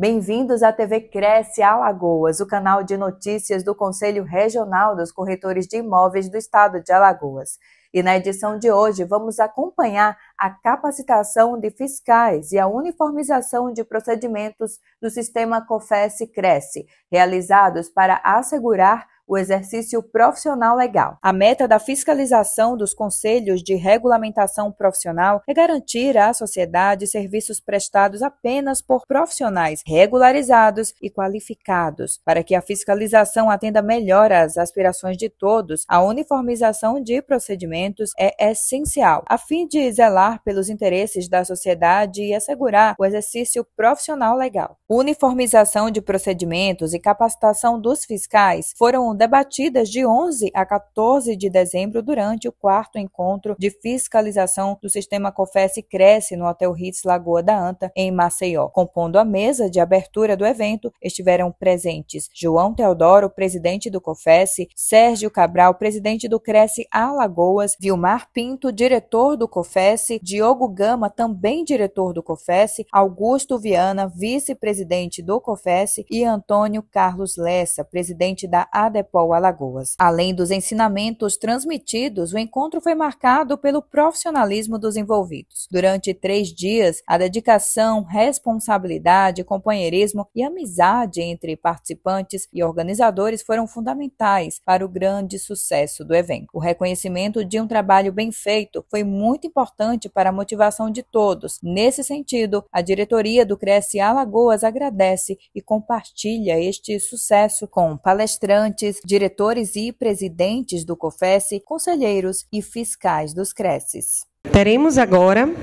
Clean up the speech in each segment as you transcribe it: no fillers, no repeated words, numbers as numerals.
Bem-vindos à TV Cresce Alagoas, o canal de notícias do Conselho Regional dos Corretores de Imóveis do Estado de Alagoas. E na edição de hoje vamos acompanhar a capacitação de fiscais e a uniformização de procedimentos do sistema COFES-Cresce, realizados para assegurar o exercício profissional legal. A meta da fiscalização dos conselhos de regulamentação profissional é garantir à sociedade serviços prestados apenas por profissionais regularizados e qualificados. Para que a fiscalização atenda melhor às aspirações de todos, a uniformização de procedimentos é essencial, a fim de zelar pelos interesses da sociedade e assegurar o exercício profissional legal. Uniformização de procedimentos e capacitação dos fiscais foram debatidas de 11 a 14 de dezembro durante o 4º encontro de fiscalização do sistema COFES-Cresce no Hotel Ritz Lagoa da Anta, em Maceió. Compondo a mesa de abertura do evento, estiveram presentes João Teodoro, presidente do COFES, Sérgio Cabral, presidente do Cresce Alagoas, Vilmar Pinto, diretor do COFES, Diogo Gama, também diretor do COFES, Augusto Viana, vice-presidente do COFES e Antônio Carlos Lessa, presidente da ADEPOL Alagoas. Além dos ensinamentos transmitidos, o encontro foi marcado pelo profissionalismo dos envolvidos. Durante 3 dias, a dedicação, responsabilidade, companheirismo e amizade entre participantes e organizadores foram fundamentais para o grande sucesso do evento. O reconhecimento de um trabalho bem feito foi muito importante para a motivação de todos. Nesse sentido, a diretoria do Cresce Alagoas agradece e compartilha este sucesso com palestrantes, diretores e presidentes do COFES, conselheiros e fiscais dos Cresces. Teremos agora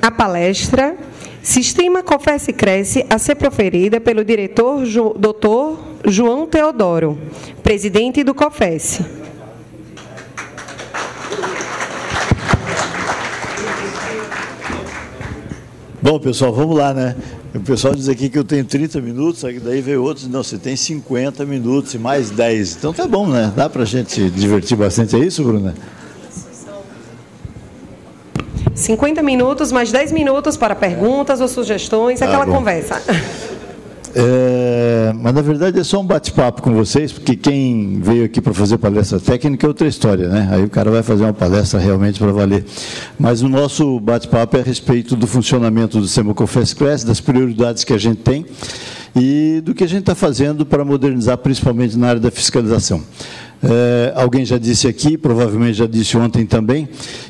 a palestra Sistema COFES-Cresce a ser proferida pelo diretor Dr. João Teodoro, presidente do COFES. Bom, pessoal, vamos lá, né? O pessoal diz aqui que eu tenho 30 minutos, aí daí veio outros, não, você tem 50 minutos e mais 10. Então tá bom, né? Dá pra gente divertir bastante, é isso, Bruna? 50 minutos, mais 10 minutos para perguntas ou sugestões, aquela conversa. Mas, na verdade, é só um bate-papo com vocês, porque quem veio aqui para fazer palestra técnica é outra história, né? Aí o cara vai fazer uma palestra realmente para valer. Mas o nosso bate-papo é a respeito do funcionamento do sistema COFES-Cresce, das prioridades que a gente tem e do que a gente está fazendo para modernizar, principalmente na área da fiscalização. Alguém já disse aqui, provavelmente já disse ontem também,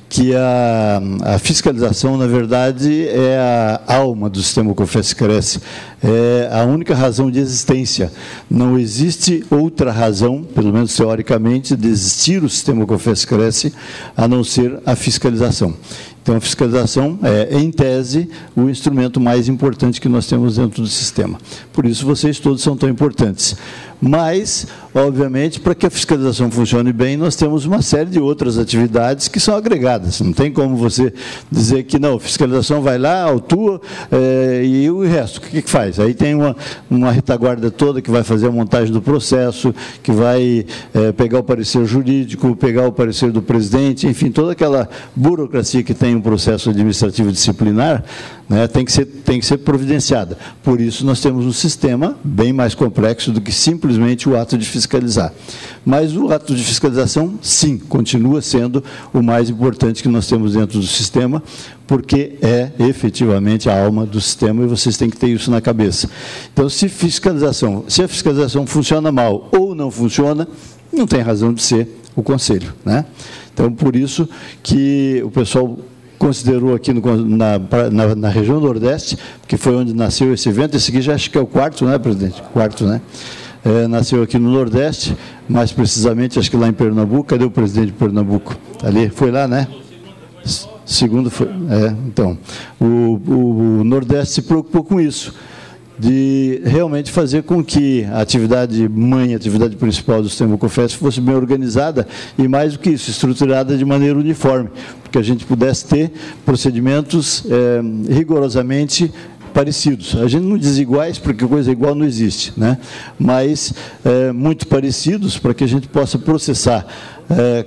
que a fiscalização, na verdade, é a alma do sistema COFES-Cresce, é a única razão de existência. Não existe outra razão, pelo menos teoricamente, de existir o sistema COFES-Cresce, a não ser a fiscalização. Então, a fiscalização é, em tese, o instrumento mais importante que nós temos dentro do sistema. Por isso, vocês todos são tão importantes. Mas, obviamente, para que a fiscalização funcione bem, nós temos uma série de outras atividades que são agregadas. Não tem como você dizer que não, a fiscalização vai lá, autua, e o resto, o que faz? Aí tem uma retaguarda toda que vai fazer a montagem do processo, que vai pegar o parecer jurídico, pegar o parecer do presidente, enfim, toda aquela burocracia que tem um processo administrativo disciplinar, né, tem que ser providenciada. Por isso, nós temos um sistema bem mais complexo do que simplesmente o ato de fiscalizar. Mas o ato de fiscalização, sim, continua sendo o mais importante que nós temos dentro do sistema, porque é efetivamente a alma do sistema e vocês têm que ter isso na cabeça. Então, se a fiscalização funciona mal ou não funciona, não tem razão de ser o conselho, né? Então, por isso que o pessoal considerou aqui na região Nordeste, que foi onde nasceu esse evento. Esse aqui já acho que é o 4º, né, presidente? 4º, né? Nasceu aqui no Nordeste, mais precisamente, acho que lá em Pernambuco. Cadê o presidente de Pernambuco? Ali, foi lá, né? Segundo foi. Então, o Nordeste se preocupou com isso, de realmente fazer com que a atividade mãe, a atividade principal do sistema COFES fosse bem organizada e, mais do que isso, estruturada de maneira uniforme, porque a gente pudesse ter procedimentos rigorosamente parecidos. A gente não diz iguais, porque coisa igual não existe, né? Mas muito parecidos, para que a gente possa processar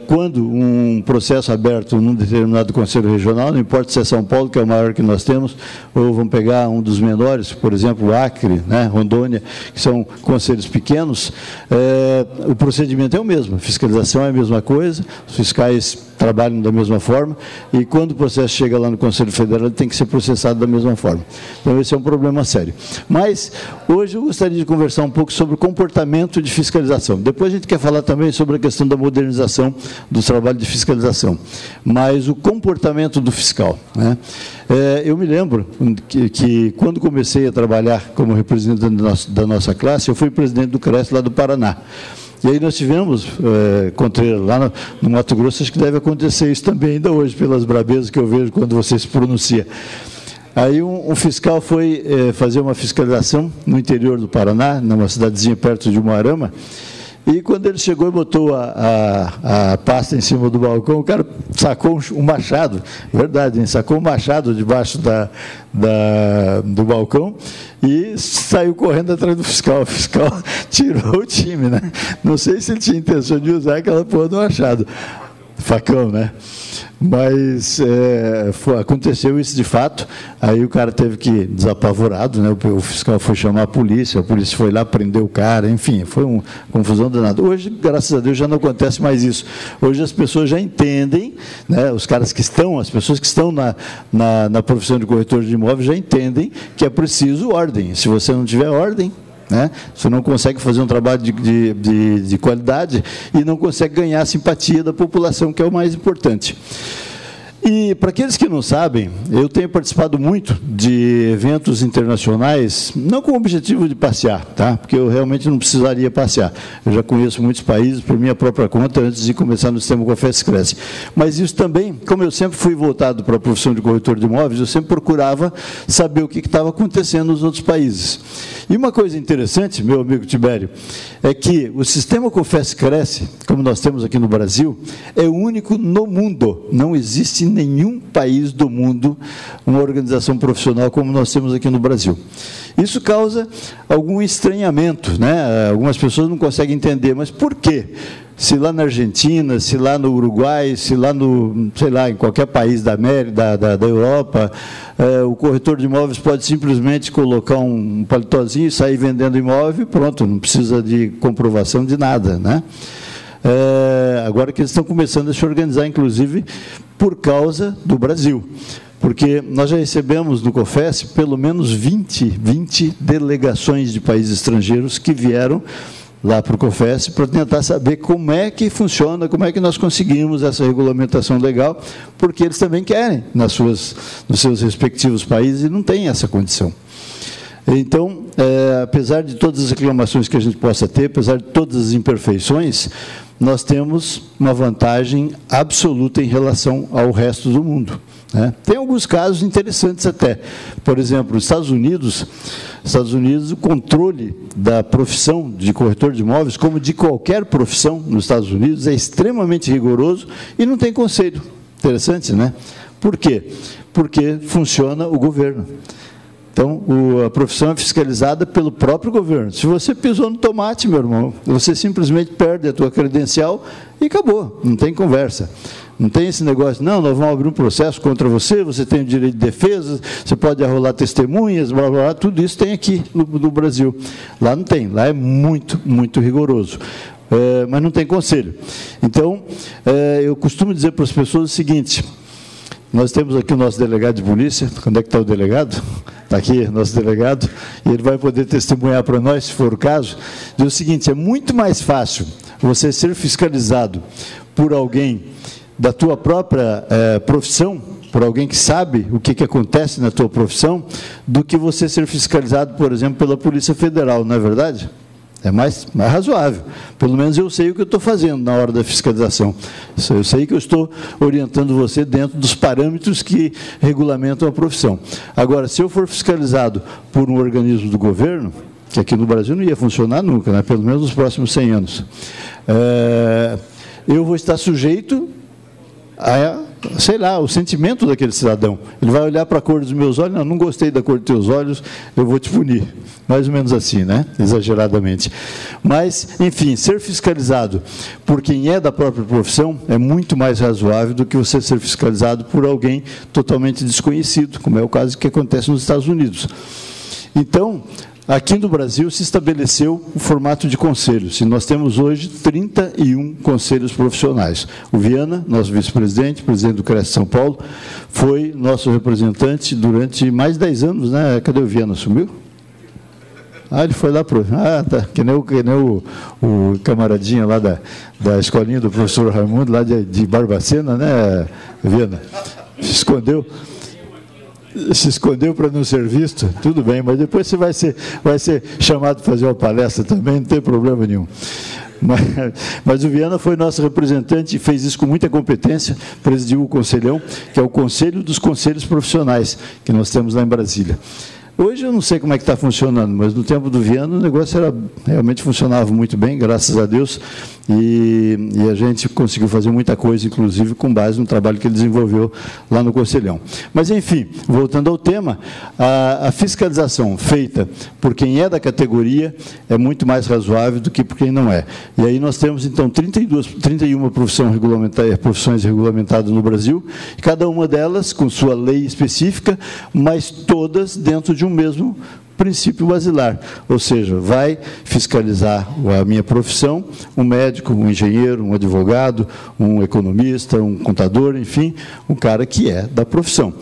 quando um processo aberto num determinado conselho regional, não importa se é São Paulo, que é o maior que nós temos, ou vamos pegar um dos menores, por exemplo, o Acre, né, Rondônia, que são conselhos pequenos, o procedimento é o mesmo, a fiscalização é a mesma coisa, os fiscais trabalham da mesma forma, e quando o processo chega lá no Conselho Federal, ele tem que ser processado da mesma forma. Então, esse é um problema sério. Mas, hoje eu gostaria de conversar um pouco sobre o comportamento de fiscalização. Depois a gente quer falar também sobre a questão da modernização do trabalho de fiscalização. Mas o comportamento do fiscal, né? Eu me lembro que quando comecei a trabalhar como representante da nossa classe, eu fui presidente do CRES lá do Paraná. E aí nós tivemos, Contreiro, lá no Mato Grosso, acho que deve acontecer isso também ainda hoje, pelas brabezas que eu vejo quando você se pronuncia. Aí um fiscal foi fazer uma fiscalização no interior do Paraná, numa cidadezinha perto de Umuarama, e quando ele chegou e botou a pasta em cima do balcão, o cara sacou um machado, verdade, hein? Sacou um machado debaixo do balcão e saiu correndo atrás do fiscal. O fiscal tirou o time, né? Não sei se ele tinha intenção de usar aquela porra do machado. Facão, né? Mas aconteceu isso de fato, aí o cara teve que, desapavorado, né? O fiscal foi chamar a polícia foi lá, prendeu o cara, enfim, foi uma confusão danada. Hoje, graças a Deus, já não acontece mais isso. Hoje as pessoas já entendem, né? As pessoas que estão na profissão de corretor de imóveis já entendem que é preciso ordem. Se você não tiver ordem, né, você não consegue fazer um trabalho de qualidade e não consegue ganhar a simpatia da população, que é o mais importante. E, para aqueles que não sabem, eu tenho participado muito de eventos internacionais, não com o objetivo de passear, tá? Porque eu realmente não precisaria passear. Eu já conheço muitos países por minha própria conta, antes de começar no sistema Confesse Cresce. Mas isso também, como eu sempre fui voltado para a profissão de corretor de imóveis, eu sempre procurava saber o que estava acontecendo nos outros países. E uma coisa interessante, meu amigo Tibério, é que o sistema Confesse Cresce, como nós temos aqui no Brasil, é o único no mundo. Não existe nenhum país do mundo uma organização profissional como nós temos aqui no Brasil. Isso causa algum estranhamento, né? Algumas pessoas não conseguem entender, mas por quê? Se lá na Argentina, se lá no Uruguai, se lá no, sei lá, em qualquer país da América, da Europa, o corretor de imóveis pode simplesmente colocar um palitozinho e sair vendendo imóvel e pronto, não precisa de comprovação de nada, né? Agora que eles estão começando a se organizar, inclusive, por causa do Brasil. Porque nós já recebemos no COFES pelo menos 20 delegações de países estrangeiros que vieram lá para o COFES para tentar saber como é que funciona, como é que nós conseguimos essa regulamentação legal, porque eles também querem nos seus respectivos países e não têm essa condição. Então, apesar de todas as reclamações que a gente possa ter, apesar de todas as imperfeições, nós temos uma vantagem absoluta em relação ao resto do mundo, né? Tem alguns casos interessantes até. Por exemplo, nos Estados Unidos, o controle da profissão de corretor de imóveis, como de qualquer profissão nos Estados Unidos, é extremamente rigoroso e não tem conselho. Interessante, né? Por quê? Porque funciona o governo. Então, a profissão é fiscalizada pelo próprio governo. Se você pisou no tomate, meu irmão, você simplesmente perde a tua credencial e acabou, não tem conversa. Não tem esse negócio, não, nós vamos abrir um processo contra você, você tem o direito de defesa, você pode arrolar testemunhas, blá, blá, blá, tudo isso tem aqui no Brasil. Lá não tem, lá é muito, muito rigoroso. Mas não tem conselho. Então, eu costumo dizer para as pessoas o seguinte: nós temos aqui o nosso delegado de polícia. Onde é que está o delegado? Está aqui, nosso delegado, e ele vai poder testemunhar para nós, se for o caso. Diz o seguinte: é muito mais fácil você ser fiscalizado por alguém da tua própria profissão, por alguém que sabe o que acontece na tua profissão, do que você ser fiscalizado, por exemplo, pela Polícia Federal, não é verdade? É mais razoável. Pelo menos eu sei o que eu estou fazendo na hora da fiscalização. Eu sei que eu estou orientando você dentro dos parâmetros que regulamentam a profissão. Agora, se eu for fiscalizado por um organismo do governo, que aqui no Brasil não ia funcionar nunca, né? Pelo menos nos próximos 100 anos, eu vou estar sujeito sei lá, o sentimento daquele cidadão. Ele vai olhar para a cor dos meus olhos, não gostei da cor dos teus olhos, eu vou te punir. Mais ou menos assim, né? Exageradamente. Mas, enfim, ser fiscalizado por quem é da própria profissão é muito mais razoável do que você ser fiscalizado por alguém totalmente desconhecido, como é o caso que acontece nos Estados Unidos. Então, aqui no Brasil se estabeleceu o formato de conselhos, e nós temos hoje 31 conselhos profissionais. O Viana, nosso vice-presidente, presidente do CRES São Paulo, foi nosso representante durante mais de 10 anos, né? Cadê o Viana? Sumiu? Ele foi lá para tá, que nem o camaradinha lá da escolinha do professor Raimundo, lá de Barbacena, né, Viana? Se escondeu para não ser visto, tudo bem, mas depois você vai ser chamado para fazer uma palestra também, não tem problema nenhum. Mas o Viana foi nosso representante e fez isso com muita competência, presidiu o Conselhão, que é o Conselho dos Conselhos Profissionais, que nós temos lá em Brasília. Hoje eu não sei como é que está funcionando, mas no tempo do Viana o negócio realmente funcionava muito bem, graças a Deus, e a gente conseguiu fazer muita coisa, inclusive com base no trabalho que ele desenvolveu lá no Conselhão. Mas, enfim, voltando ao tema, a fiscalização feita por quem é da categoria é muito mais razoável do que por quem não é. E aí nós temos, então, 31 profissões regulamentadas no Brasil, e cada uma delas com sua lei específica, mas todas dentro de um mesmo princípio basilar, ou seja, vai fiscalizar a minha profissão, um médico, um engenheiro, um advogado, um economista, um contador, enfim, um cara que é da profissão.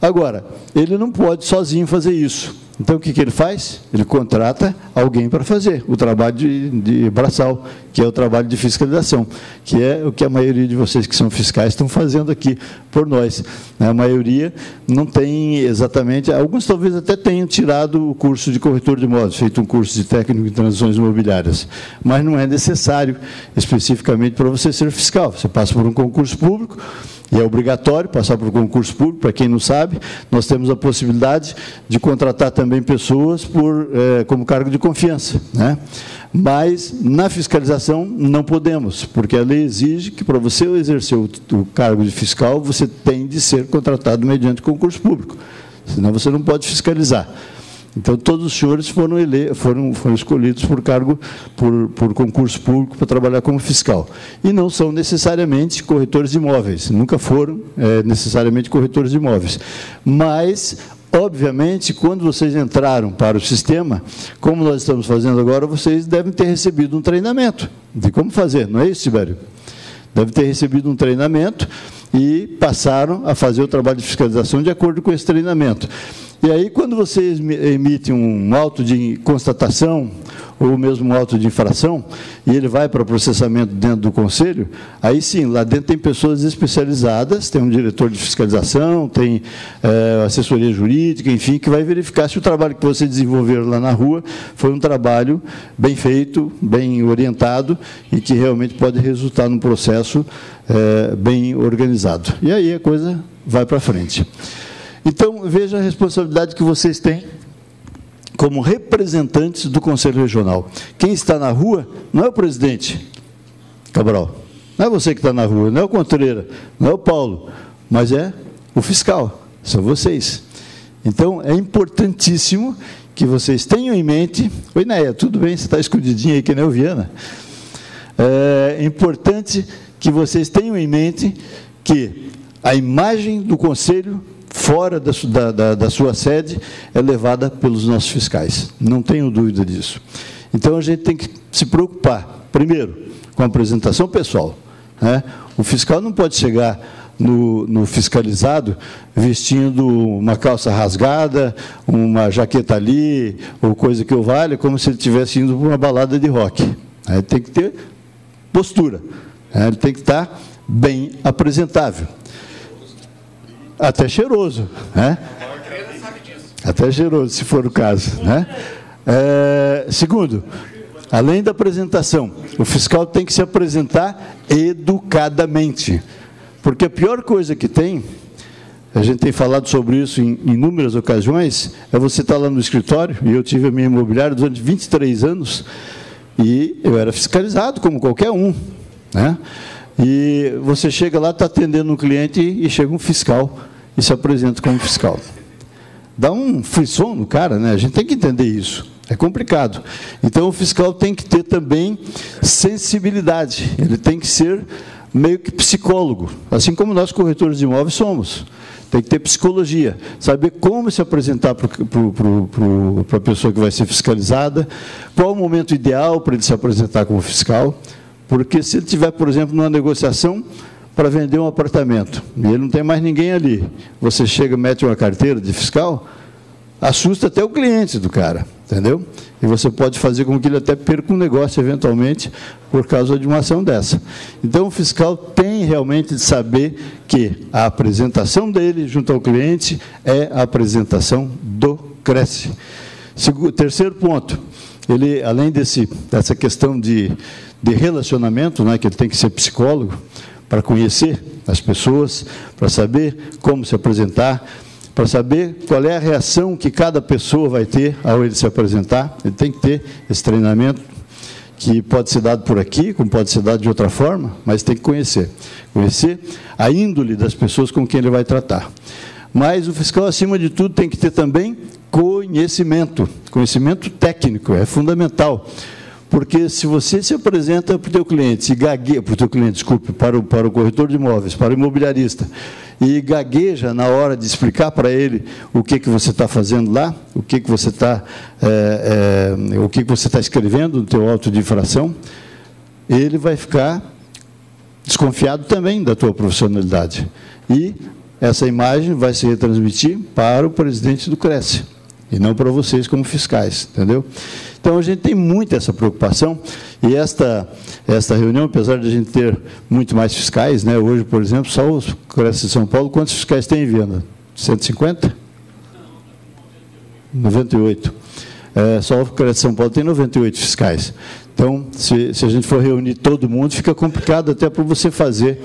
Agora, ele não pode sozinho fazer isso. Então, o que ele faz? Ele contrata alguém para fazer o trabalho de braçal, que é o trabalho de fiscalização, que é o que a maioria de vocês que são fiscais estão fazendo aqui por nós. A maioria não tem exatamente, alguns talvez até tenham tirado o curso de corretor de imóveis, feito um curso de técnico em transações imobiliárias, mas não é necessário especificamente para você ser fiscal. Você passa por um concurso público, e é obrigatório passar por concurso público. Para quem não sabe, nós temos a possibilidade de contratar também pessoas como cargo de confiança, né? Mas, na fiscalização, não podemos, porque a lei exige que, para você exercer o cargo de fiscal, você tem de ser contratado mediante concurso público, senão você não pode fiscalizar. Então, todos os senhores foram escolhidos por concurso público para trabalhar como fiscal. E não são necessariamente corretores de imóveis, nunca foram necessariamente corretores de imóveis. Mas, obviamente, quando vocês entraram para o sistema, como nós estamos fazendo agora, vocês devem ter recebido um treinamento de como fazer, não é isso, Tibério? Devem ter recebido um treinamento e passaram a fazer o trabalho de fiscalização de acordo com esse treinamento. E aí, quando vocês emitem um auto de constatação, ou mesmo um auto de infração, e ele vai para processamento dentro do conselho, aí sim, lá dentro tem pessoas especializadas, tem um diretor de fiscalização, tem assessoria jurídica, enfim, que vai verificar se o trabalho que você desenvolveu lá na rua foi um trabalho bem feito, bem orientado, e que realmente pode resultar num processo bem organizado. E aí a coisa vai para frente. Então, veja a responsabilidade que vocês têm como representantes do Conselho Regional. Quem está na rua não é o presidente Cabral, não é você que está na rua, não é o Contreira, não é o Paulo, mas é o fiscal, são vocês. Então, é importantíssimo que vocês tenham em mente... Oi, Néia, tudo bem? Você está escondidinha aí que nem o Viana? É importante que vocês tenham em mente que a imagem do Conselho fora da sua sede é levada pelos nossos fiscais. Não tenho dúvida disso. Então, a gente tem que se preocupar, primeiro, com a apresentação pessoal, né? O fiscal não pode chegar no fiscalizado vestindo uma calça rasgada, uma jaqueta ali, ou coisa que o valha, como se ele estivesse indo para uma balada de rock. Ele tem que ter postura, ele tem que estar bem apresentável. Até cheiroso, né? Até cheiroso, se for o caso, né? Segundo, além da apresentação, o fiscal tem que se apresentar educadamente, porque a pior coisa que tem, a gente tem falado sobre isso em inúmeras ocasiões, é você estar lá no escritório, e eu tive a minha imobiliária durante 23 anos, e eu era fiscalizado como qualquer um, né? E você chega lá, está atendendo um cliente e chega um fiscal e se apresenta como fiscal. Dá um frisson no cara, né? A gente tem que entender isso. É complicado. Então, o fiscal tem que ter também sensibilidade. Ele tem que ser meio que psicólogo, assim como nós, corretores de imóveis, somos. Tem que ter psicologia, saber como se apresentar para a pessoa que vai ser fiscalizada, qual o momento ideal para ele se apresentar como fiscal, porque se ele tiver, por exemplo, numa negociação para vender um apartamento, e ele não tem mais ninguém ali, você chega e mete uma carteira de fiscal, assusta até o cliente do cara, entendeu? E você pode fazer com que ele até perca um negócio, eventualmente, por causa de uma ação dessa. Então, o fiscal tem realmente de saber que a apresentação dele junto ao cliente é a apresentação do Cresce. Terceiro ponto, ele, além dessa questão de relacionamento, né, que ele tem que ser psicólogo, para conhecer as pessoas, para saber como se apresentar, para saber qual é a reação que cada pessoa vai ter ao ele se apresentar. Ele tem que ter esse treinamento, que pode ser dado por aqui, como pode ser dado de outra forma, mas tem que conhecer. Conhecer a índole das pessoas com quem ele vai tratar. Mas o fiscal, acima de tudo, tem que ter também conhecimento. Conhecimento técnico, é fundamental. Porque se você se apresenta para o teu cliente, para o corretor de imóveis, para o imobiliarista, e gagueja na hora de explicar para ele o que você está fazendo lá, o que você está escrevendo no teu auto de infração, ele vai ficar desconfiado também da tua profissionalidade. E essa imagem vai se retransmitir para o presidente do Cresce, e não para vocês como fiscais, entendeu? Então, a gente tem muito essa preocupação, e esta reunião, apesar de a gente ter muito mais fiscais, né, hoje, por exemplo, só o Cresce de São Paulo, quantos fiscais tem em Viana? 150? 98. Só o Cresce de São Paulo tem 98 fiscais. Então, se a gente for reunir todo mundo, fica complicado até para você fazer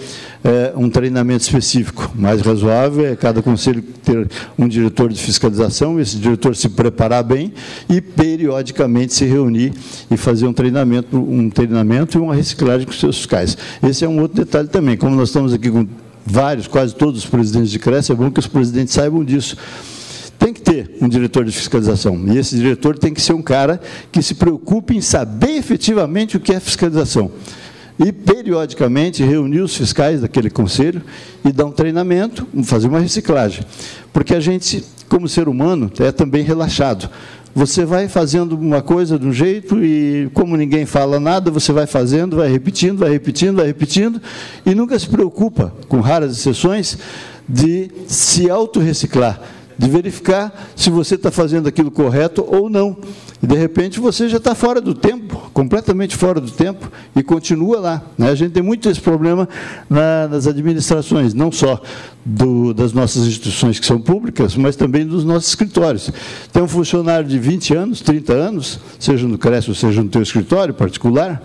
um treinamento específico. Mais razoável é cada conselho ter um diretor de fiscalização, esse diretor se preparar bem e, periodicamente, se reunir e fazer um treinamento e uma reciclagem com os seus fiscais. Esse é um outro detalhe também. Como nós estamos aqui com quase todos os presidentes de Cresce, é bom que os presidentes saibam disso. Tem que ter um diretor de fiscalização, e esse diretor tem que ser um cara que se preocupe em saber efetivamente o que é fiscalização. E, periodicamente, reunir os fiscais daquele conselho e dar um treinamento, fazer uma reciclagem. Porque a gente, como ser humano, é também relaxado. Você vai fazendo uma coisa de um jeito e, como ninguém fala nada, você vai fazendo, vai repetindo, e nunca se preocupa, com raras exceções, de se autorreciclar, de verificar se você está fazendo aquilo correto ou não. E, de repente, você já está fora do tempo, completamente fora do tempo, e continua lá, né? A gente tem muito esse problema nas administrações, não só das nossas instituições que são públicas, mas também dos nossos escritórios. Tem um funcionário de 20 anos, 30 anos, seja no Cresce ou seja no teu escritório particular,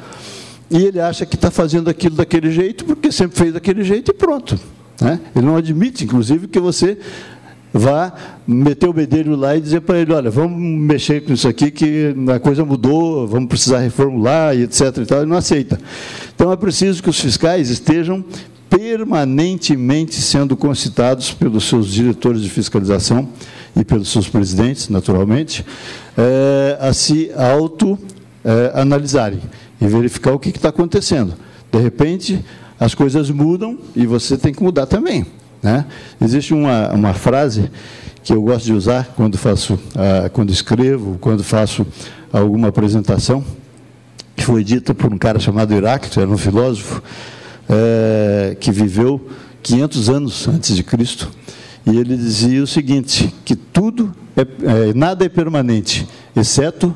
e ele acha que está fazendo aquilo daquele jeito, porque sempre fez daquele jeito e pronto, né? Ele não admite, inclusive, que você vá meter o bedelho lá e dizer para ele, olha, vamos mexer com isso aqui, que a coisa mudou, vamos precisar reformular, e etc. E tal, ele não aceita. Então, é preciso que os fiscais estejam permanentemente sendo concitados pelos seus diretores de fiscalização e pelos seus presidentes, naturalmente, a se auto-analisarem e verificar o que está acontecendo. De repente, as coisas mudam e você tem que mudar também, né? Existe uma frase que eu gosto de usar quando escrevo, quando faço alguma apresentação, que foi dita por um cara chamado Heráclito, era um filósofo que viveu 500 anos antes de Cristo, e ele dizia o seguinte, que nada é permanente, exceto,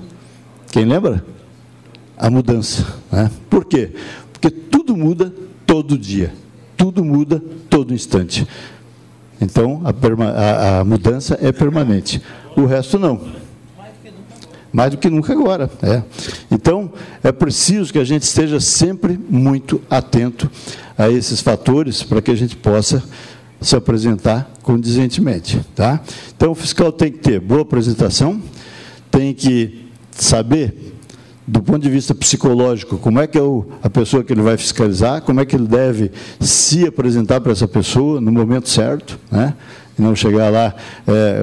quem lembra? A mudança, né? Por quê? Porque tudo muda todo dia. Tudo muda todo instante. Então, a mudança é permanente. O resto não. Mais do que nunca agora. Então, é preciso que a gente esteja sempre muito atento a esses fatores para que a gente possa se apresentar condizentemente. Tá? Então, o fiscal tem que ter boa apresentação, tem que saber do ponto de vista psicológico, como é que é a pessoa que ele vai fiscalizar, como é que ele deve se apresentar para essa pessoa no momento certo, né? E não chegar lá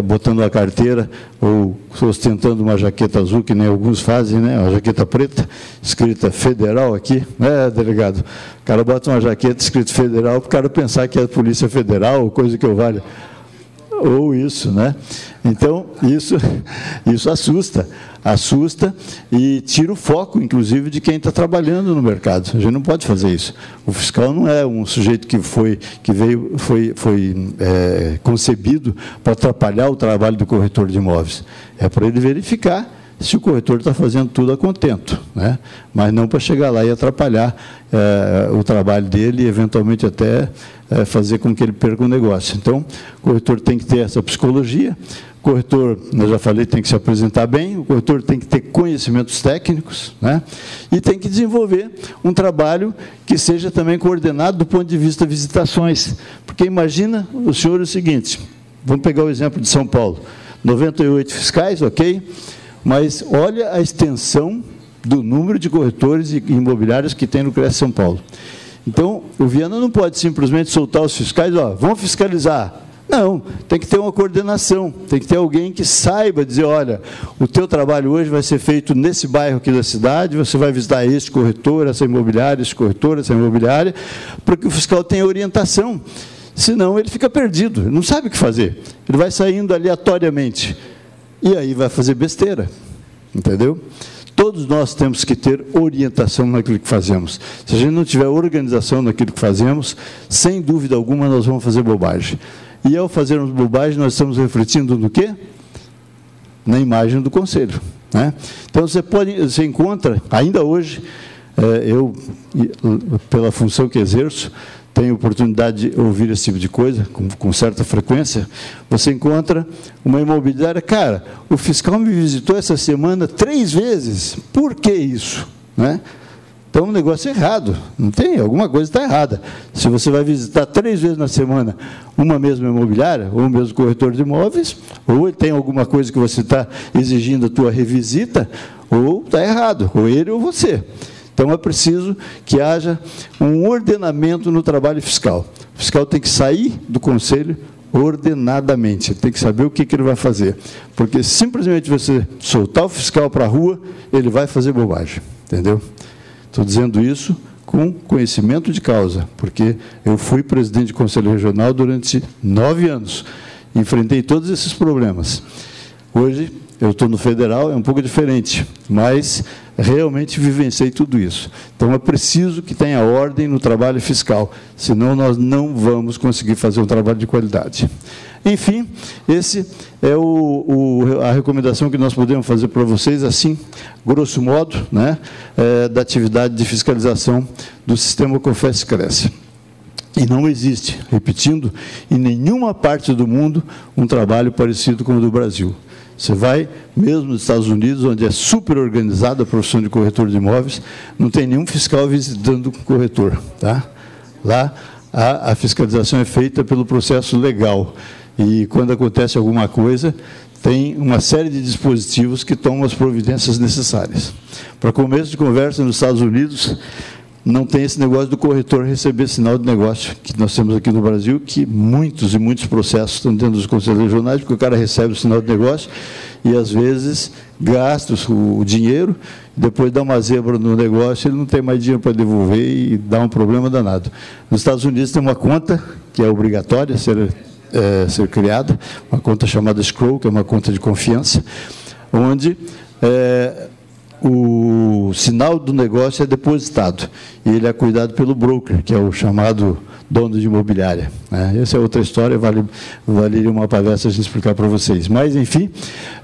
botando a carteira ou ostentando uma jaqueta azul, que nem alguns fazem, né? Uma jaqueta preta, escrita federal aqui, né, delegado? O cara bota uma jaqueta escrita federal para o cara pensar que é a Polícia Federal ou coisa que eu valha. Ou isso, né? Então, isso assusta e tira o foco, inclusive, de quem está trabalhando no mercado. A gente não pode fazer isso. O fiscal não é um sujeito que foi concebido para atrapalhar o trabalho do corretor de imóveis. É para ele verificar se o corretor está fazendo tudo a contento, né? Mas não para chegar lá e atrapalhar o trabalho dele e, eventualmente, até fazer com que ele perca o negócio. Então, o corretor tem que ter essa psicologia, o corretor, eu já falei, tem que se apresentar bem, o corretor tem que ter conhecimentos técnicos, né? E tem que desenvolver um trabalho que seja também coordenado do ponto de vista de visitações. Porque imagina o senhor o seguinte, vamos pegar o exemplo de São Paulo, 98 fiscais, ok? Mas olha a extensão do número de corretores e imobiliários que tem no CRES São Paulo. Então, o Viana não pode simplesmente soltar os fiscais, ó, vão fiscalizar. Não, tem que ter uma coordenação, tem que ter alguém que saiba dizer, olha, o teu trabalho hoje vai ser feito nesse bairro aqui da cidade, você vai visitar esse corretor, essa imobiliária, esse corretor, essa imobiliária, para que o fiscal tenha orientação. Senão, ele fica perdido, ele não sabe o que fazer. Ele vai saindo aleatoriamente. E aí vai fazer besteira, entendeu? Todos nós temos que ter orientação naquilo que fazemos. Se a gente não tiver organização naquilo que fazemos, sem dúvida alguma nós vamos fazer bobagem. E ao fazermos bobagem, nós estamos refletindo no quê? Na imagem do conselho, né? Então, você encontra, ainda hoje, eu, pela função que exerço, tenho oportunidade de ouvir esse tipo de coisa, com certa frequência, você encontra uma imobiliária, cara, o fiscal me visitou essa semana 3 vezes, por que isso? Né? Então, um negócio é errado, não tem, alguma coisa está errada. Se você vai visitar 3 vezes na semana uma mesma imobiliária, ou o mesmo corretor de imóveis, ou ele tem alguma coisa que você está exigindo a tua revisita, ou está errado, ou ele ou você. Então, é preciso que haja um ordenamento no trabalho fiscal. O fiscal tem que sair do conselho ordenadamente, tem que saber o que ele vai fazer. Porque, simplesmente, você soltar o fiscal para a rua, ele vai fazer bobagem, entendeu? Estou dizendo isso com conhecimento de causa, porque eu fui presidente de conselho regional durante 9 anos, enfrentei todos esses problemas. Hoje, eu estou no federal, é um pouco diferente, mas realmente vivenciei tudo isso. Então, é preciso que tenha ordem no trabalho fiscal, senão nós não vamos conseguir fazer um trabalho de qualidade. Enfim, esse é a recomendação que nós podemos fazer para vocês, assim, grosso modo, né, da atividade de fiscalização do sistema COFES-CRES. E não existe, repetindo, em nenhuma parte do mundo, um trabalho parecido com o do Brasil. Você vai, mesmo nos Estados Unidos, onde é super organizada a profissão de corretor de imóveis, não tem nenhum fiscal visitando o corretor, tá? Lá, a fiscalização é feita pelo processo legal. E, quando acontece alguma coisa, tem uma série de dispositivos que tomam as providências necessárias. Para começo de conversa, nos Estados Unidos, não tem esse negócio do corretor receber sinal de negócio, que nós temos aqui no Brasil, que muitos e muitos processos estão dentro dos conselhos regionais, porque o cara recebe o sinal de negócio e, às vezes, gasta o dinheiro, depois dá uma zebra no negócio, ele não tem mais dinheiro para devolver e dá um problema danado. Nos Estados Unidos tem uma conta que é obrigatória ser criada, uma conta chamada escrow, que é uma conta de confiança, onde o sinal do negócio é depositado e ele é cuidado pelo broker, que é o chamado dono de imobiliária, né? Essa é outra história, valeria uma palestra a gente explicar para vocês. Mas, enfim,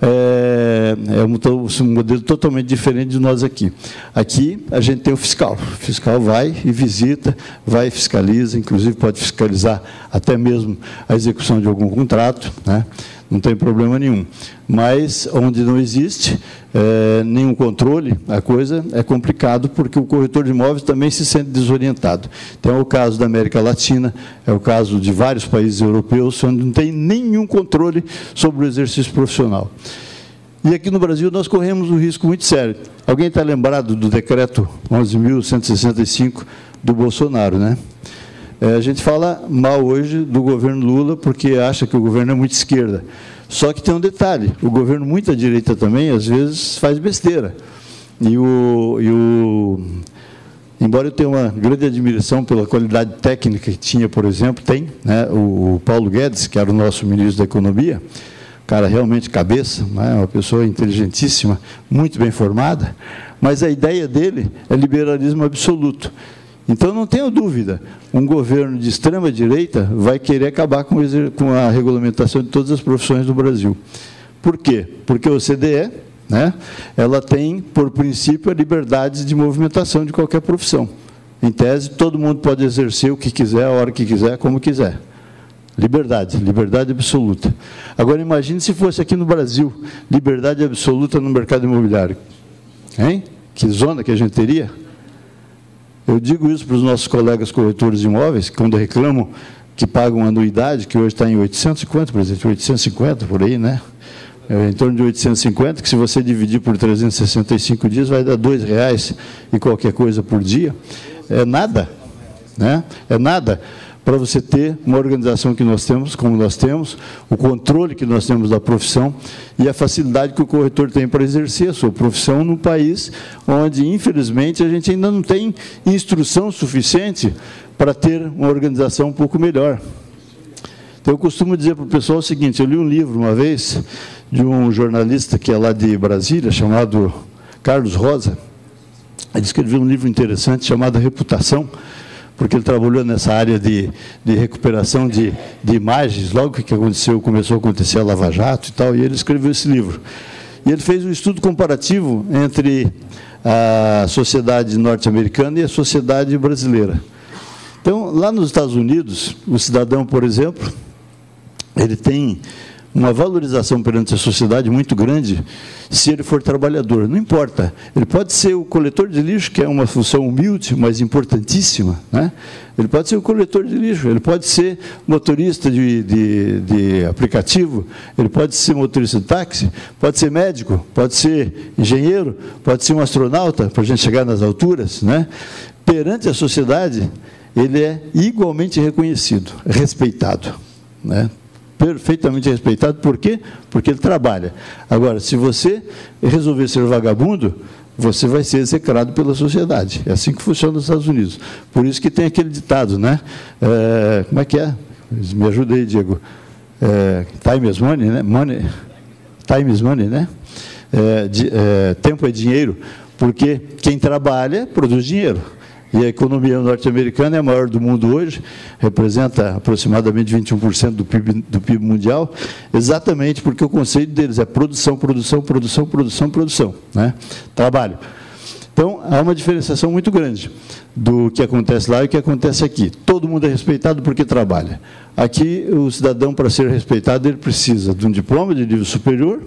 é um modelo totalmente diferente de nós aqui. Aqui, a gente tem o fiscal. O fiscal vai e visita, vai e fiscaliza, inclusive pode fiscalizar até mesmo a execução de algum contrato, né? Não tem problema nenhum. Mas, onde não existe nenhum controle, a coisa é complicado, porque o corretor de imóveis também se sente desorientado. Então, é o caso da América Latina, é o caso de vários países europeus, onde não tem nenhum controle sobre o exercício profissional. E aqui no Brasil nós corremos um risco muito sério. Alguém está lembrado do decreto 11.165 do Bolsonaro, né? A gente fala mal hoje do governo Lula porque acha que o governo é muito esquerda. Só que tem um detalhe, o governo muito à direita também, às vezes, faz besteira. Embora eu tenha uma grande admiração pela qualidade técnica que tinha, por exemplo, né, o Paulo Guedes, que era o nosso ministro da Economia, cara realmente cabeça, né, uma pessoa inteligentíssima, muito bem formada, mas a ideia dele é liberalismo absoluto. Então, não tenho dúvida, um governo de extrema-direita vai querer acabar com a regulamentação de todas as profissões do Brasil. Por quê? Porque o OCDE, né, ela tem, por princípio, a liberdade de movimentação de qualquer profissão. Em tese, todo mundo pode exercer o que quiser, a hora que quiser, como quiser. Liberdade, liberdade absoluta. Agora, imagine se fosse aqui no Brasil, liberdade absoluta no mercado imobiliário. Hein? Que zona que a gente teria? Eu digo isso para os nossos colegas corretores de imóveis, quando reclamam que pagam anuidade, que hoje está em 850, presidente, 850 por aí, né? Em torno de 850, que se você dividir por 365 dias, vai dar R$2 e qualquer coisa por dia. É nada, né? É nada para você ter uma organização que nós temos, como nós temos, o controle que nós temos da profissão e a facilidade que o corretor tem para exercer a sua profissão num país onde, infelizmente, a gente ainda não tem instrução suficiente para ter uma organização um pouco melhor. Então, eu costumo dizer para o pessoal o seguinte, eu li um livro uma vez de um jornalista que é lá de Brasília, chamado Carlos Rosa. Ele escreveu um livro interessante chamado Reputação, porque ele trabalhou nessa área de recuperação de imagens, logo que aconteceu, começou a acontecer a Lava Jato e tal, e ele escreveu esse livro. E ele fez um estudo comparativo entre a sociedade norte-americana e a sociedade brasileira. Então, lá nos Estados Unidos, o cidadão, por exemplo, ele tem uma valorização perante a sociedade muito grande se ele for trabalhador. Não importa, ele pode ser o coletor de lixo, que é uma função humilde, mas importantíssima, né? Ele pode ser o coletor de lixo, ele pode ser motorista de aplicativo, ele pode ser motorista de táxi, pode ser médico, pode ser engenheiro, pode ser um astronauta, para a gente chegar nas alturas, né? Perante a sociedade, ele é igualmente reconhecido, respeitado, né? Perfeitamente respeitado. Por quê? Porque ele trabalha. Agora, se você resolver ser vagabundo, você vai ser execrado pela sociedade. É assim que funciona nos Estados Unidos. Por isso que tem aquele ditado, né? Como é que é? Me ajuda aí, Diego. Time is money, né? Time is money, né? Tempo é dinheiro, porque quem trabalha produz dinheiro. E a economia norte-americana é a maior do mundo hoje, representa aproximadamente 21% do PIB mundial, exatamente porque o conceito deles é produção, produção, produção, produção, produção, né? Trabalho. Então, há uma diferenciação muito grande do que acontece lá e o que acontece aqui. Todo mundo é respeitado porque trabalha. Aqui, o cidadão, para ser respeitado, ele precisa de um diploma de nível superior,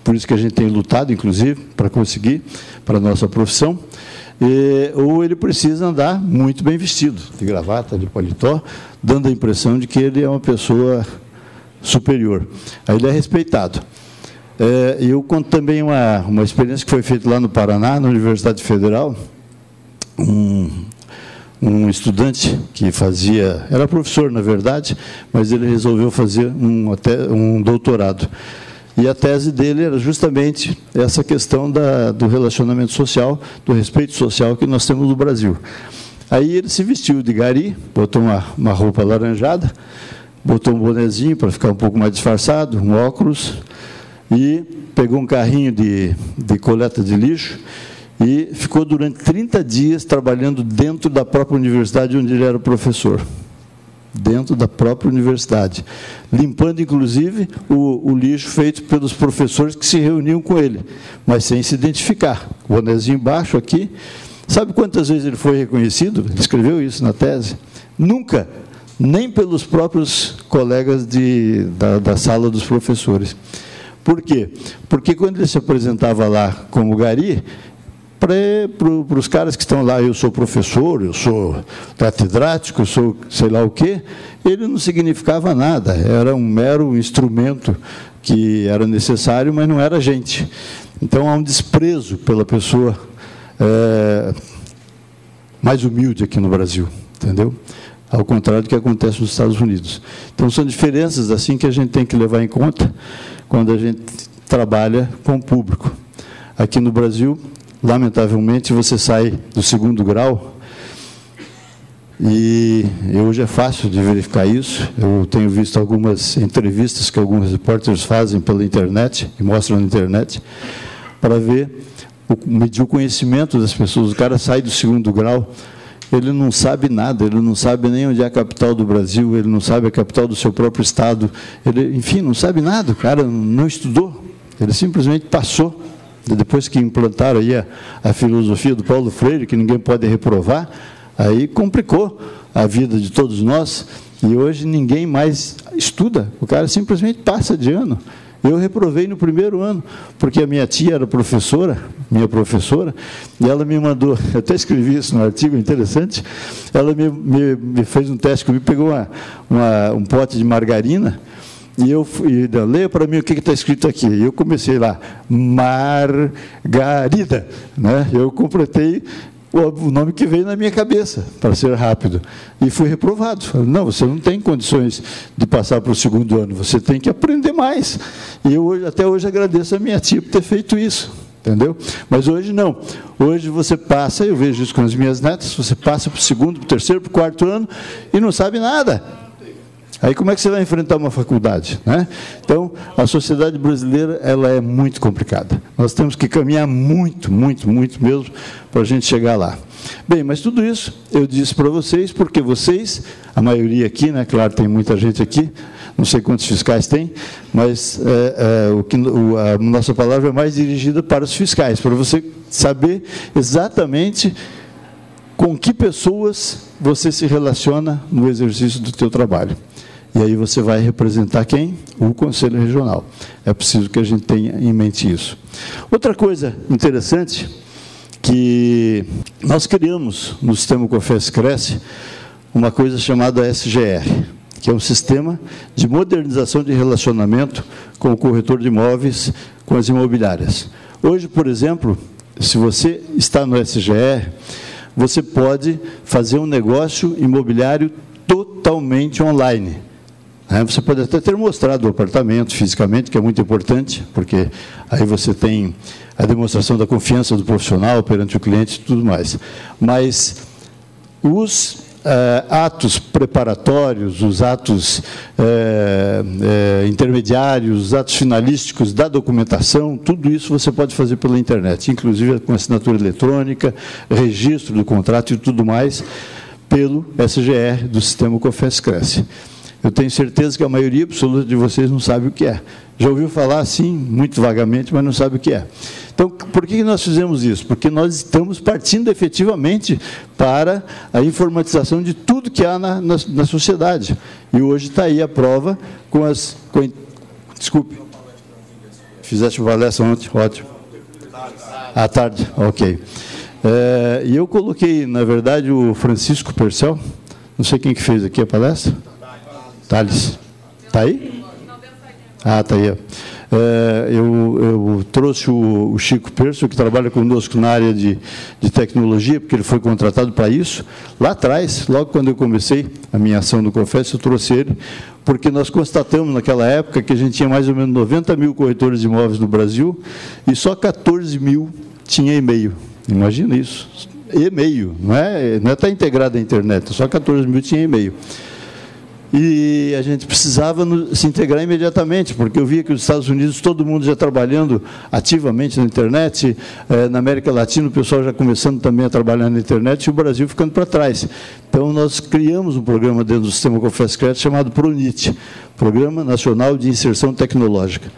por isso que a gente tem lutado, inclusive, para conseguir, para a nossa profissão, ou ele precisa andar muito bem vestido, de gravata, de paletó, dando a impressão de que ele é uma pessoa superior. Aí ele é respeitado. Eu conto também uma experiência que foi feita lá no Paraná, na Universidade Federal. Um estudante que era professor, na verdade, mas ele resolveu fazer um doutorado. E a tese dele era justamente essa questão do relacionamento social, do respeito social que nós temos no Brasil. Aí ele se vestiu de gari, botou uma roupa alaranjada, botou um bonezinho para ficar um pouco mais disfarçado, um óculos, e pegou um carrinho de coleta de lixo e ficou durante 30 dias trabalhando dentro da própria universidade onde ele era professor. Dentro da própria universidade, limpando, inclusive, o lixo feito pelos professores que se reuniam com ele, mas sem se identificar. O bonezinho baixo aqui. Sabe quantas vezes ele foi reconhecido? Ele escreveu isso na tese. Nunca, nem pelos próprios colegas da sala dos professores. Por quê? Porque quando ele se apresentava lá como gari, para os caras que estão lá, eu sou professor, eu sou catedrático, eu sou sei lá o quê, ele não significava nada, era um mero instrumento que era necessário, mas não era gente. Então, há um desprezo pela pessoa mais humilde aqui no Brasil, entendeu? Ao contrário do que acontece nos Estados Unidos. Então, são diferenças assim que a gente tem que levar em conta quando a gente trabalha com o público. Aqui no Brasil, lamentavelmente, você sai do 2º grau, e hoje é fácil de verificar isso. Eu tenho visto algumas entrevistas que alguns repórteres fazem pela internet, e mostram na internet, para medir o conhecimento das pessoas. O cara sai do 2º grau, ele não sabe nada, ele não sabe nem onde é a capital do Brasil, ele não sabe a capital do seu próprio estado, ele, enfim, não sabe nada, o cara não estudou, ele simplesmente passou. Depois que implantaram aí a filosofia do Paulo Freire, que ninguém pode reprovar, aí complicou a vida de todos nós, e hoje ninguém mais estuda, o cara simplesmente passa de ano. Eu reprovei no 1º ano, porque a minha tia era professora, minha professora, e ela me mandou, eu até escrevi isso no artigo, interessante, ela me fez um teste comigo, pegou um pote de margarina, e leia para mim o que está escrito aqui. E eu comecei lá, Margarida, né? Eu completei o nome que veio na minha cabeça, para ser rápido. E fui reprovado. Falei, não, você não tem condições de passar para o 2º ano, você tem que aprender mais. E eu até hoje agradeço a minha tia por ter feito isso, entendeu? Mas hoje não. Hoje você passa, eu vejo isso com as minhas netas, você passa para o 2º, para o 3º, para o 4º ano e não sabe nada. Aí como é que você vai enfrentar uma faculdade, né? Então, a sociedade brasileira, ela é muito complicada. Nós temos que caminhar muito, muito, muito mesmo para a gente chegar lá. Bem, mas tudo isso eu disse para vocês, porque vocês, a maioria aqui, né? Claro, tem muita gente aqui, não sei quantos fiscais tem, mas a nossa palavra é mais dirigida para os fiscais, para você saber exatamente com que pessoas você se relaciona no exercício do teu trabalho. E aí você vai representar quem? O Conselho Regional. É preciso que a gente tenha em mente isso. Outra coisa interessante, que nós criamos no sistema COFES-Cresce uma coisa chamada SGR, que é um sistema de modernização de relacionamento com o corretor de imóveis, com as imobiliárias. Hoje, por exemplo, se você está no SGR, você pode fazer um negócio imobiliário totalmente online. Você pode até ter mostrado o apartamento fisicamente, que é muito importante, porque aí você tem a demonstração da confiança do profissional perante o cliente e tudo mais. Mas os atos preparatórios, os atos intermediários, os atos finalísticos da documentação, tudo isso você pode fazer pela internet, inclusive com assinatura eletrônica, registro do contrato e tudo mais, pelo SGR do sistema COFES-Cresce. Eu tenho certeza que a maioria absoluta de vocês não sabe o que é. Já ouviu falar assim, muito vagamente, mas não sabe o que é. Então, por que nós fizemos isso? Porque nós estamos partindo efetivamente para a informatização de tudo que há na sociedade. E hoje está aí a prova com as... Desculpe. Fizeste palestra ontem? Ótimo. À tarde, ok. E eu coloquei, na verdade, o Francisco Percel, não sei quem que fez aqui a palestra. Thales, está aí? Ah, está aí. Eu trouxe o Chico Perso, que trabalha conosco na área de tecnologia, porque ele foi contratado para isso. Lá atrás, logo quando eu comecei a minha ação no COFES, eu trouxe ele, porque nós constatamos naquela época que a gente tinha mais ou menos 90 mil corretores de imóveis no Brasil e só 14 mil tinha e-mail. Imagina isso. E-mail, não é estar integrado à internet, só 14 mil tinha e-mail. E a gente precisava se integrar imediatamente, porque eu via que os Estados Unidos, todo mundo já trabalhando ativamente na internet, na América Latina o pessoal já começando também a trabalhar na internet, e o Brasil ficando para trás. Então, nós criamos um programa dentro do sistema COFES-Cresce chamado PRONIT, Programa Nacional de Inserção Tecnológica.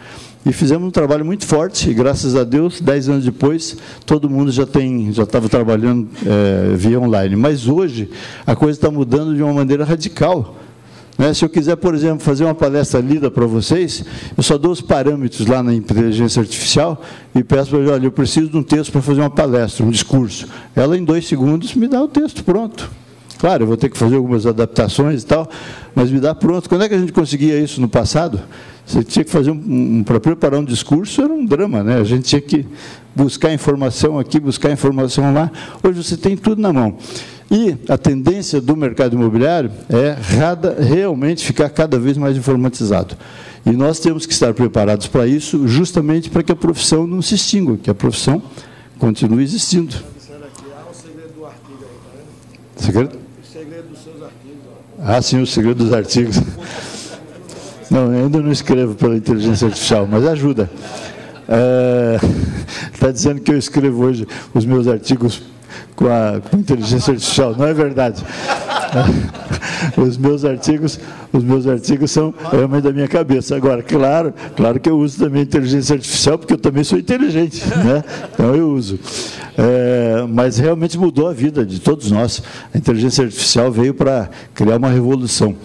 E fizemos um trabalho muito forte, e graças a Deus, 10 anos depois, todo mundo já estava trabalhando via online. Mas hoje, a coisa está mudando de uma maneira radical. Se eu quiser, por exemplo, fazer uma palestra lida para vocês, eu só dou os parâmetros lá na inteligência artificial e peço para ela, olha, eu preciso de um texto para fazer uma palestra, um discurso. Ela, em 2 segundos, me dá o texto pronto. Claro, eu vou ter que fazer algumas adaptações e tal, mas me dá pronto. Quando é que a gente conseguia isso no passado? Você tinha que fazer para preparar um discurso, era um drama, né? A gente tinha que buscar informação aqui, buscar informação lá. Hoje você tem tudo na mão. E a tendência do mercado imobiliário é realmente ficar cada vez mais informatizado. E nós temos que estar preparados para isso, justamente para que a profissão não se extingua, que a profissão continue existindo. Segredo? O segredo dos seus artigos. Ah, sim, o segredo dos artigos. Não, eu ainda não escrevo pela inteligência artificial, mas ajuda. Está dizendo que eu escrevo hoje os meus artigos com inteligência artificial. Não é verdade. Os meus artigos são realmente da minha cabeça. Agora, claro que eu uso também inteligência artificial, porque eu também sou inteligente, né? Então eu uso. Mas realmente mudou a vida de todos nós. A inteligência artificial veio para criar uma revolução.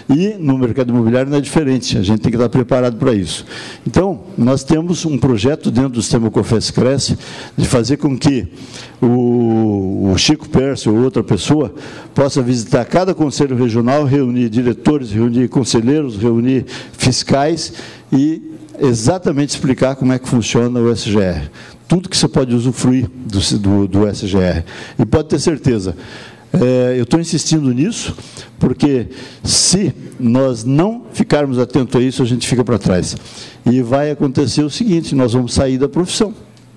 E no mercado imobiliário não é diferente, a gente tem que estar preparado para isso. Então, nós temos um projeto dentro do sistema COFES-Cresce de fazer com que o Chico Pércio ou outra pessoa possa visitar cada conselho regional, reunir diretores, reunir conselheiros, reunir fiscais e exatamente explicar como é que funciona o SGR. Tudo que você pode usufruir do SGR. E pode ter certeza, eu estou insistindo nisso, porque se nós não ficarmos atentos a isso, a gente fica para trás. E vai acontecer o seguinte, nós vamos sair da profissão,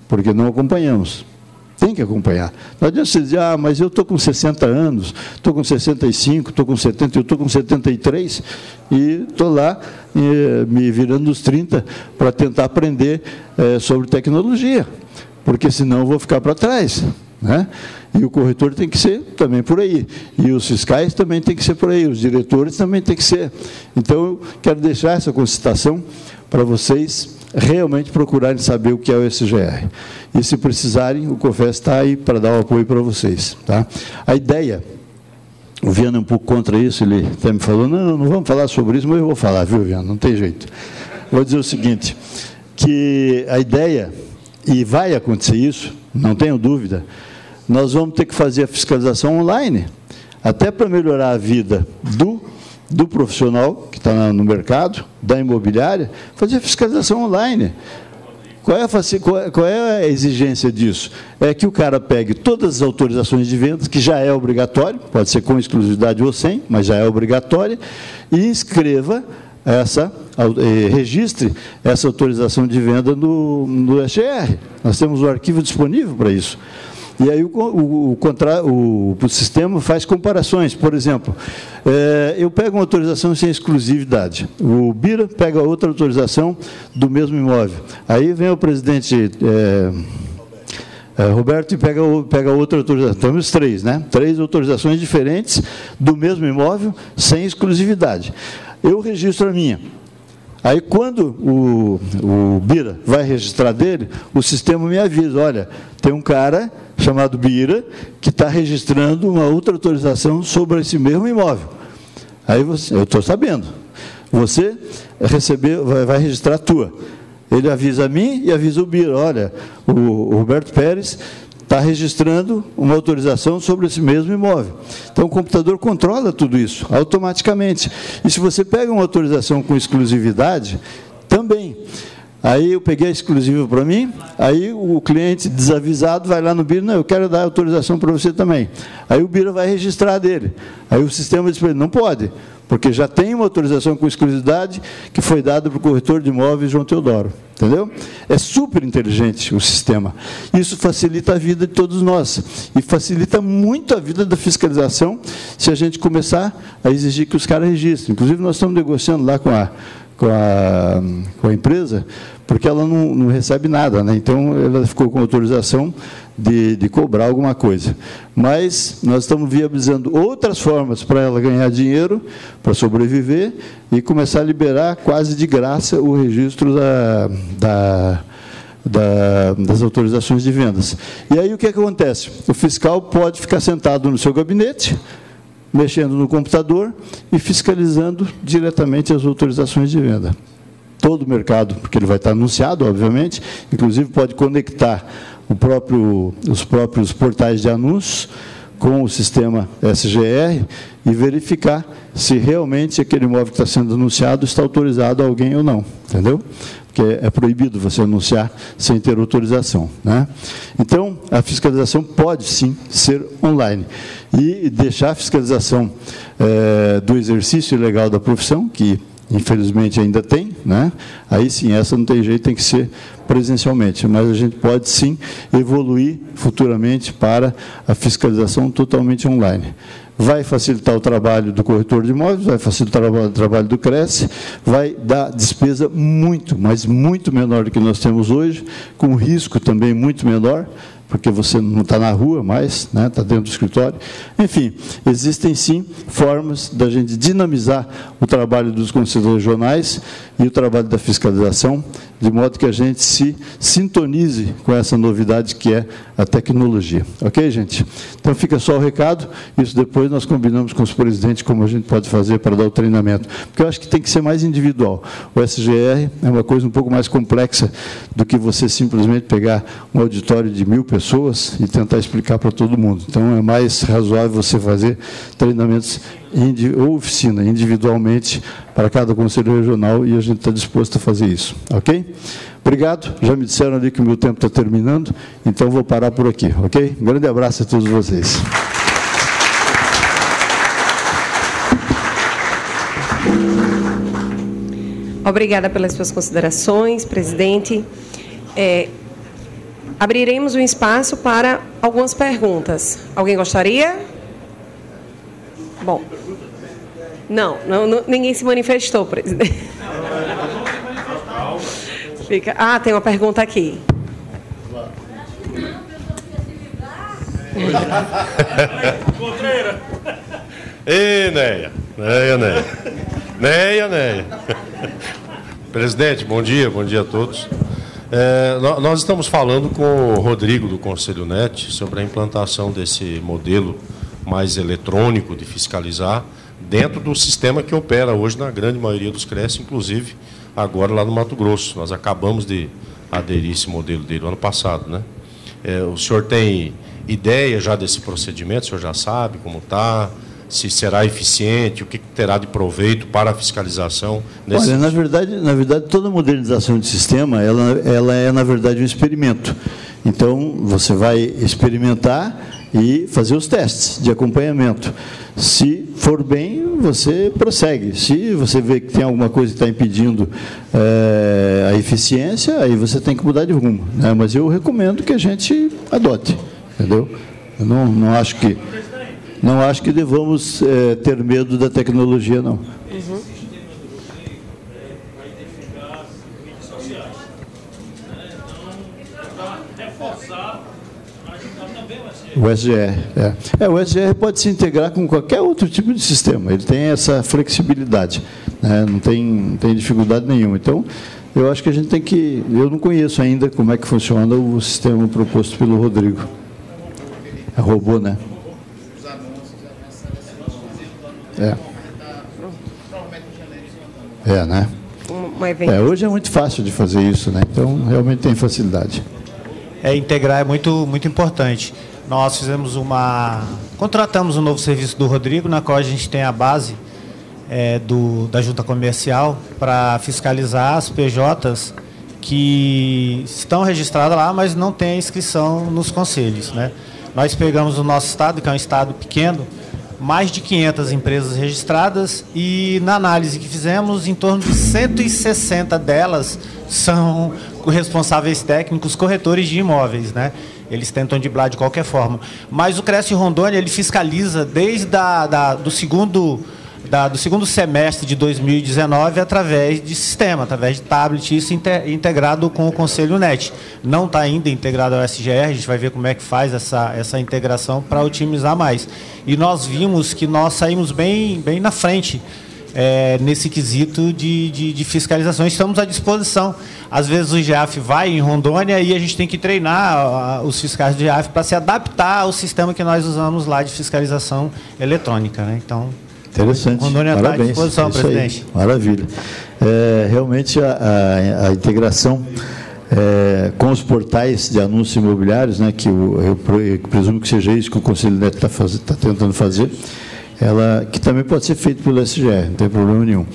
porque não acompanhamos. Tem que acompanhar. Não adianta você dizer, mas eu estou com 60 anos, estou com 65, estou com 70, eu estou com 73, e estou lá me virando nos 30 para tentar aprender sobre tecnologia, porque senão eu vou ficar para trás, né? E o corretor tem que ser também por aí, e os fiscais também tem que ser por aí, os diretores também tem que ser. Então, eu quero deixar essa concitação para vocês realmente procurarem saber o que é o SGR. E, se precisarem, o COFES está aí para dar o apoio para vocês. Tá? A ideia, o Viana é um pouco contra isso, ele até me falou, não vamos falar sobre isso, mas eu vou falar, viu, Viana, não tem jeito. Vou dizer o seguinte, que a ideia, e vai acontecer isso, não tenho dúvida, nós vamos ter que fazer a fiscalização online, até para melhorar a vida do profissional que está no mercado, da imobiliária, fazer fiscalização online. Qual é a exigência disso? É que o cara pegue todas as autorizações de vendas, que já é obrigatório, pode ser com exclusividade ou sem, mas já é obrigatória, e inscreva registre essa autorização de venda no SGR. Nós temos o arquivo disponível para isso. E aí o sistema faz comparações. Por exemplo, eu pego uma autorização sem exclusividade, o BIRA pega outra autorização do mesmo imóvel. Aí vem o presidente Roberto e pega outra autorização. Temos três, né? 3 autorizações diferentes do mesmo imóvel, sem exclusividade. Eu registro a minha. Aí, quando o BIRA vai registrar dele, o sistema me avisa, olha, tem um cara chamado BIRA que está registrando uma outra autorização sobre esse mesmo imóvel. Aí, eu estou sabendo, você vai registrar a tua. Ele avisa a mim e avisa o BIRA, olha, o Roberto Pérez está registrando uma autorização sobre esse mesmo imóvel. Então, o computador controla tudo isso, automaticamente. E se você pega uma autorização com exclusividade, também. Aí eu peguei a exclusiva para mim, aí o cliente desavisado vai lá no BIRA, não, eu quero dar autorização para você também. Aí o BIRA vai registrar dele. Aí o sistema diz para ele, não pode, porque já tem uma autorização com exclusividade que foi dada para o corretor de imóveis João Teodoro. Entendeu? É super inteligente o sistema. Isso facilita a vida de todos nós. E facilita muito a vida da fiscalização se a gente começar a exigir que os caras registrem. Inclusive, nós estamos negociando lá com a empresa, porque ela não recebe nada, né? Então, ela ficou com autorização de cobrar alguma coisa. Mas nós estamos viabilizando outras formas para ela ganhar dinheiro, para sobreviver, e começar a liberar quase de graça o registro das autorizações de vendas. E aí o que acontece? O fiscal pode ficar sentado no seu gabinete, mexendo no computador e fiscalizando diretamente as autorizações de venda. Todo o mercado, porque ele vai estar anunciado, obviamente, inclusive pode conectar os próprios portais de anúncios com o sistema SGR e verificar se realmente aquele imóvel que está sendo anunciado está autorizado a alguém ou não. entendeu? Porque é proibido você anunciar sem ter autorização, né? Então, a fiscalização pode, sim, ser online. E deixar a fiscalização do exercício legal da profissão, que infelizmente ainda tem, né? Aí sim, essa não tem jeito, tem que ser presencialmente, mas a gente pode sim evoluir futuramente para a fiscalização totalmente online. Vai facilitar o trabalho do corretor de imóveis, vai facilitar o trabalho do CRESSE, vai dar despesa muito, mas muito menor do que nós temos hoje, com risco também muito menor, porque você não está na rua mais, né, está dentro do escritório. Enfim, existem sim formas da gente dinamizar o trabalho dos conselhos regionais e o trabalho da fiscalização, de modo que a gente se sintonize com essa novidade que é a tecnologia. Ok, gente? Então, fica só o recado, isso depois nós combinamos com os presidentes como a gente pode fazer para dar o treinamento, porque eu acho que tem que ser mais individual. O SGR é uma coisa um pouco mais complexa do que você simplesmente pegar um auditório de 1000 pessoas e tentar explicar para todo mundo. Então, é mais razoável você fazer treinamentos ou oficina individualmente para cada conselho regional, e a gente está disposto a fazer isso, ok? Obrigado, já me disseram ali que o meu tempo está terminando, então vou parar por aqui, ok? Um grande abraço a todos vocês. Obrigada pelas suas considerações, presidente. Abriremos um espaço para algumas perguntas. Alguém gostaria? Bom, não, ninguém se manifestou, presidente. Tem uma pergunta aqui. Ei, Neia. Neia. Presidente, bom dia a todos. Nós estamos falando com o Rodrigo, do Conselho NET, sobre a implantação desse modelo mais eletrônico de fiscalizar dentro do sistema que opera hoje na grande maioria dos CRESS, inclusive agora lá no Mato Grosso. Nós acabamos de aderir esse modelo dele ano passado, né? O senhor tem ideia já desse procedimento? O senhor já sabe como está? Se será eficiente? O que terá de proveito para a fiscalização? Olha, na verdade, toda modernização de sistema, ela é, na verdade, um experimento. Então, você vai experimentar e fazer os testes de acompanhamento. Se for bem, você prossegue. Se você vê que tem alguma coisa que está impedindo a eficiência, aí você tem que mudar de rumo, né? Mas eu recomendo que a gente adote, entendeu? Eu não acho que devamos ter medo da tecnologia, não. O SGR. O SGR pode se integrar com qualquer outro tipo de sistema. Ele tem essa flexibilidade, né? Não tem dificuldade nenhuma. Então, eu acho que a gente tem que... Eu não conheço ainda como é que funciona o sistema proposto pelo Rodrigo. É robô, né? Né? Hoje é muito fácil de fazer isso, né? Então, realmente tem facilidade. Integrar é muito importante. Nós contratamos um novo serviço do Rodrigo, na qual a gente tem a base da Junta Comercial para fiscalizar as PJs que estão registradas lá, mas não têm inscrição nos conselhos, né? Nós pegamos o nosso estado, que é um estado pequeno, mais de 500 empresas registradas, e na análise que fizemos, em torno de 160 delas são responsáveis técnicos, corretores de imóveis, né? Eles tentam driblar de qualquer forma. Mas o CRESSE Rondônia, ele fiscaliza desde do segundo semestre de 2019 através de sistema, através de tablet, isso integrado com o Conselho NET. Não está ainda integrado ao SGR, a gente vai ver como é que faz essa integração para otimizar mais. E nós vimos que nós saímos bem na frente nesse quesito de fiscalização. Estamos à disposição. Às vezes o GEAF vai em Rondônia e a gente tem que treinar os fiscais do GEAF para se adaptar ao sistema que nós usamos lá de fiscalização eletrônica, né? Então... Interessante. Rondônia está à disposição, presidente. Maravilha. Realmente a integração com os portais de anúncios imobiliários, né, que eu presumo que seja isso que o Conselho NET está tentando fazer, que também pode ser feito pelo SGE, não tem problema nenhum.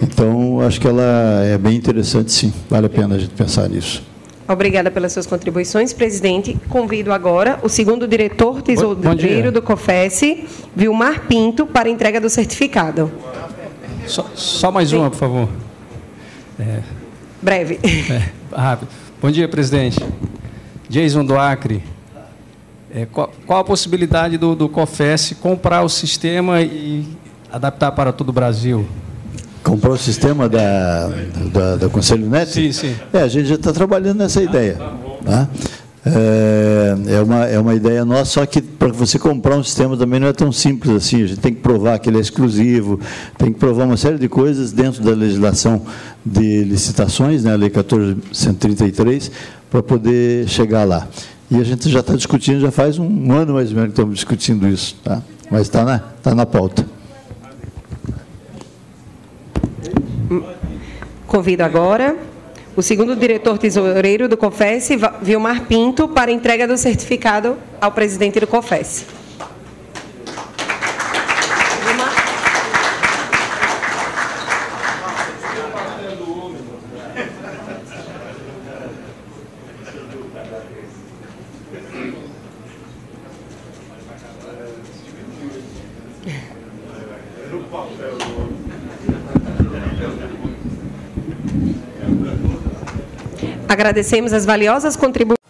Então, acho que ela é bem interessante, sim. Vale a pena a gente pensar nisso. Obrigada pelas suas contribuições, presidente. Convido agora o segundo diretor tesoureiro do COFES, Vilmar Pinto, para entrega do certificado. Só mais uma, por favor. Breve. Rápido. Bom dia, presidente. Jason do Acre. Qual a possibilidade do COFES comprar o sistema e adaptar para todo o Brasil? Comprar o sistema da Conselho Net? Sim, sim. A gente já está trabalhando nessa ideia. Tá? É uma ideia nossa, só que para você comprar um sistema também não é tão simples assim. A gente tem que provar que ele é exclusivo, tem que provar uma série de coisas dentro da legislação de licitações, né, a Lei 14.133, para poder chegar lá. E a gente já está discutindo, já faz um ano mais ou menos que estamos discutindo isso. Tá? Mas está na pauta. Convido agora o segundo diretor tesoureiro do COFES, Vilmar Pinto, para entrega do certificado ao presidente do COFES. Agradecemos as valiosas contribuições